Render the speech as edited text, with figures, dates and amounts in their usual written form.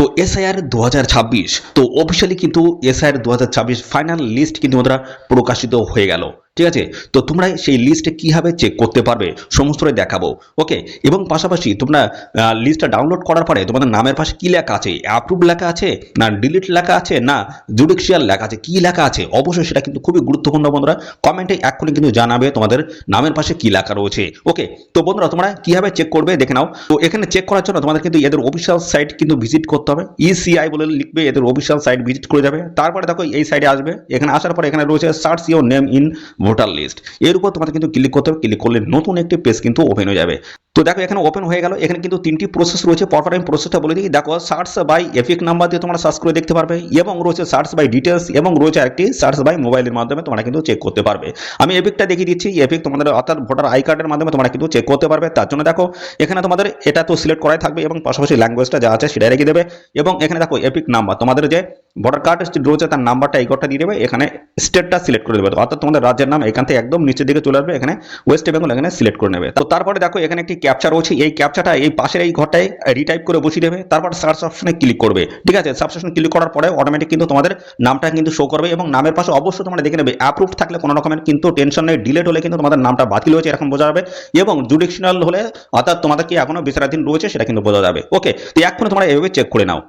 তো এসআইআর 2026 তো অফিসিয়ালি কিন্তু এসআইআর 2026 ফাইনাল লিস্ট কিন্তু আমরা প্রকাশিত হয়ে গেল। ঠিক আছে, তো তোমরা সেই লিস্টে কিভাবে চেক করতে পারবে সমস্তটাই দেখাবো। ওকে, এবং পাশাপাশি তোমরা লিস্টটা ডাউনলোড করার পরে তোমাদের নামের পাশে কি লেখা আছে, অ্যাপ্রুভ লেখা আছে না ডিলিট লেখা আছে না জুডিশিয়াল লেখা আছে, কি লেখা আছে অবশ্যই সেটা কিন্তু খুবই গুরুত্বপূর্ণ বন্ধুরা। কমেন্টে এক্ষুনি কিন্তু জানাবে তোমাদের নামের পাশে কি লেখা রয়েছে। ওকে, তো বন্ধুরা তোমরা কিভাবে চেক করবে দেখে নাও। তো এখানে চেক করার জন্য তোমাদের কিন্তু এদের অফিসিয়াল সাইট কিন্তু ভিজিট করতে হবে। ইসিআই বলে লিখবে, এদের অফিসিয়াল সাইট ভিজিট করে যাবে। তারপরে দেখো এই সাইডে আসবে, এখানে আসার পরে এখানে রয়েছে search your name in voter list, এর উপর তোমাদের কিন্তু ক্লিক করতে হবে। ক্লিক করলে নতুন একটি পেজ কিন্তু ওপেন হয়ে যাবে। তো দেখো এখানে ওপেন হয়ে গেল। এখানে কিন্তু তিনটি প্রসেস রয়েছে, পরপর আমি প্রসেসটা বলে দিই। দেখো সার্চ বাই এপিক নাম্বার দিয়ে তোমরা সার্চ করে দেখতে পারবে, এবং রয়েছে সার্চ বাই ডিটেলস, এবং রয়েছে আরেকটি সার্চ বাই মোবাইলের মাধ্যমে তোমরা কিন্তু চেক করতে পারবে। আমি এপিকটা দেখিয়ে দিচ্ছি। এপিক তোমাদের অর্থাৎ ভোটার আই কার্ডের মাধ্যমে তোমরা কিন্তু চেক করতে পারবে। তার জন্য দেখো এখানে তোমাদের এটা তো সিলেক্ট করাই থাকবে, এবং পাশাপাশি ল্যাঙ্গুয়েজটা যা আছে সেটাই রেখে দেবে। এবং এখানে দেখো এপিক নাম্বার, তোমাদের যে ভোটার কার্ড রয়েছে তার নাম্বারটা এই ঘরটা দিয়ে দেবে। এখানে স্টেটটা সিলেক্ট করে দেবে, অর্থাৎ তোমাদের রাজ্যের নাম এখান থেকে একদম নিচের দিকে চলে আসবে, এখানে ওয়েস্ট বেঙ্গল এখানে সিলেক্ট করে নেবে। তো তারপরে দেখো এখানে একটি ক্যাপচা রয়েছে, এই ক্যাপচাটা এই পাশের এই ঘরটায় রিটাইপ করে বসিয়ে দেবে। তারপর সার্চ অপশনে ক্লিক করবে। ঠিক আছে, সার্চ অপশনে ক্লিক করার পরে অটোমেটিক কিন্তু তোমাদের নামটা কিন্তু শো করবে, এবং নামের পাশে অবশ্যই তোমরা দেখে নেবে অ্যাপ্রুভ থাকলে কোনো রকমের কিন্তু টেনশন নেই। ডিলেট হলে কিন্তু তোমাদের নামটা বাতিল হয়েছে এরকম বোঝা যাবে, এবং জুডিশনাল হলে অর্থাৎ তোমাদের কি এখনো বিচারাধীন রয়েছে সেটা কিন্তু বোঝা যাবে। ওকে, তো এক্ষুনি তোমরা এভাবে চেক করে নাও।